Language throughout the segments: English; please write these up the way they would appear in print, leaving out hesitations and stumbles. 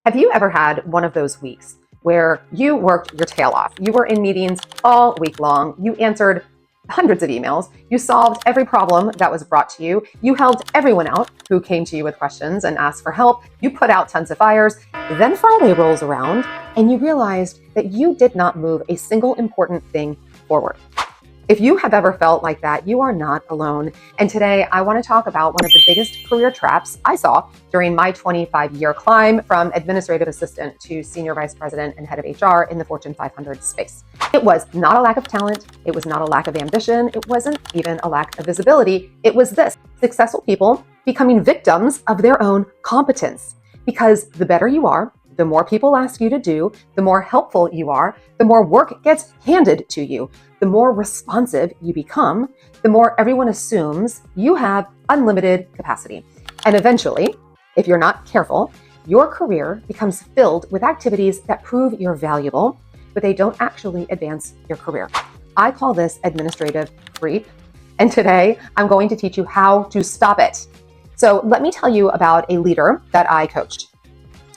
Have you ever had one of those weeks where you worked your tail off? You were in meetings all week long. You answered hundreds of emails. You solved every problem that was brought to you. You helped everyone out who came to you with questions and asked for help. You put out tons of fires. Then Friday rolls around and you realized that you did not move a single important thing forward. If you have ever felt like that, you are not alone. And today I want to talk about one of the biggest career traps I saw during my 25-year climb from administrative assistant to senior vice president and head of HR in the Fortune 500 space. It was not a lack of talent. It was not a lack of ambition. It wasn't even a lack of visibility. It was this: successful people becoming victims of their own competence. Because the better you are, the more people ask you to do, the more helpful you are, the more work gets handed to you, the more responsive you become, the more everyone assumes you have unlimited capacity. And eventually, if you're not careful, your career becomes filled with activities that prove you're valuable, but they don't actually advance your career. I call this administrative creep. And today I'm going to teach you how to stop it. So let me tell you about a leader that I coached.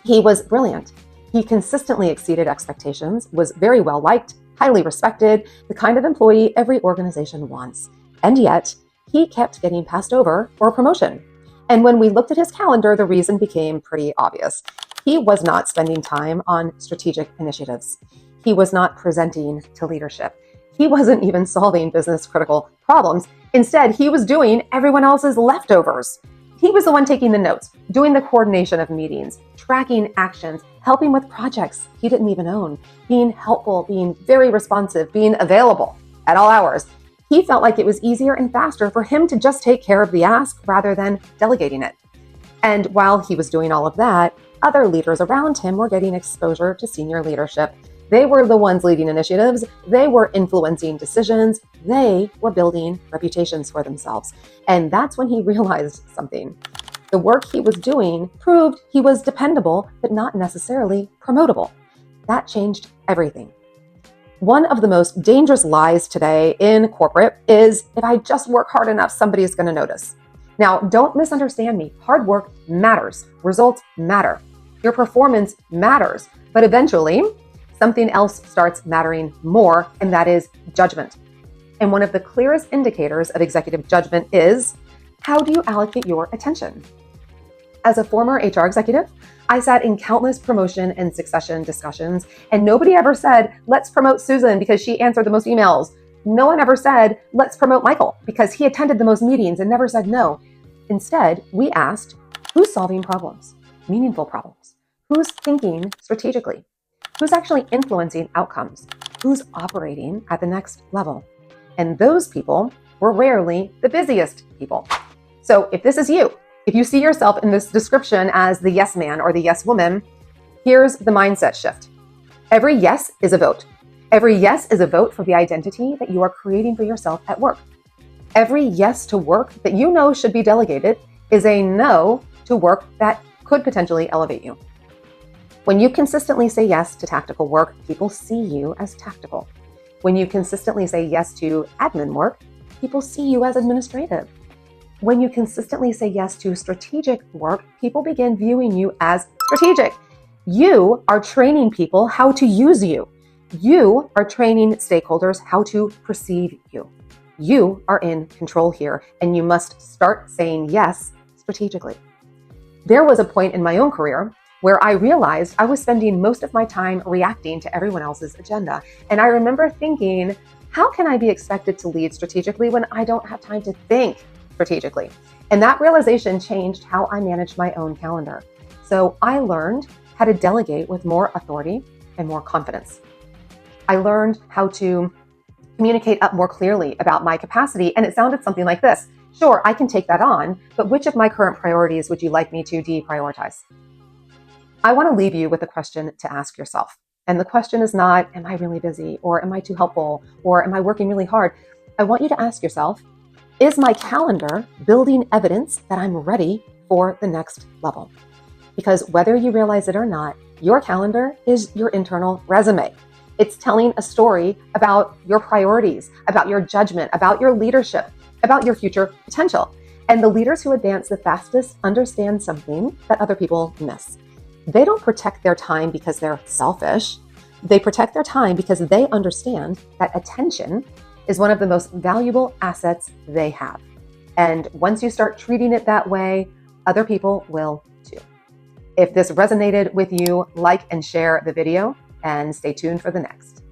He was brilliant. He consistently exceeded expectations, was very well liked, highly respected, the kind of employee every organization wants. And yet, he kept getting passed over for a promotion. And when we looked at his calendar, the reason became pretty obvious. He was not spending time on strategic initiatives. He was not presenting to leadership. He wasn't even solving business critical problems. Instead, he was doing everyone else's leftovers. He was the one taking the notes, doing the coordination of meetings, tracking actions, helping with projects he didn't even own, being helpful, being very responsive, being available at all hours. He felt like it was easier and faster for him to just take care of the ask rather than delegating it. And while he was doing all of that, other leaders around him were getting exposure to senior leadership. They were the ones leading initiatives. They were influencing decisions. They were building reputations for themselves. And that's when he realized something. The work he was doing proved he was dependable, but not necessarily promotable. That changed everything. One of the most dangerous lies today in corporate is, if I just work hard enough, somebody is going to notice. Now, don't misunderstand me. Hard work matters. Results matter. Your performance matters. But eventually, something else starts mattering more, and that is judgment. And one of the clearest indicators of executive judgment is, how do you allocate your attention? As a former HR executive, I sat in countless promotion and succession discussions, and nobody ever said, let's promote Susan because she answered the most emails. No one ever said, let's promote Michael because he attended the most meetings and never said no. Instead, we asked, who's solving problems, meaningful problems? Who's thinking strategically? Who's actually influencing outcomes? Who's operating at the next level? And those people were rarely the busiest people. So if this is you, if you see yourself in this description as the yes man or the yes woman, here's the mindset shift. Every yes is a vote. Every yes is a vote for the identity that you are creating for yourself at work. Every yes to work that you know should be delegated is a no to work that could potentially elevate you. When you consistently say yes to tactical work, people see you as tactical. When you consistently say yes to admin work, people see you as administrative. When you consistently say yes to strategic work, people begin viewing you as strategic. You are training people how to use you. You are training stakeholders how to perceive you. You are in control here, and you must start saying yes strategically. There was a point in my own career where I realized I was spending most of my time reacting to everyone else's agenda. And I remember thinking, how can I be expected to lead strategically when I don't have time to think strategically? And that realization changed how I managed my own calendar. So I learned how to delegate with more authority and more confidence. I learned how to communicate up more clearly about my capacity, and it sounded something like this. Sure, I can take that on, but which of my current priorities would you like me to deprioritize? I want to leave you with a question to ask yourself. And the question is not, am I really busy? Or am I too helpful? Or am I working really hard? I want you to ask yourself, is my calendar building evidence that I'm ready for the next level? Because whether you realize it or not, your calendar is your internal resume. It's telling a story about your priorities, about your judgment, about your leadership, about your future potential. And the leaders who advance the fastest understand something that other people miss. They don't protect their time because they're selfish. They protect their time because they understand that attention is one of the most valuable assets they have. And once you start treating it that way, other people will too. If this resonated with you, like and share the video, and stay tuned for the next.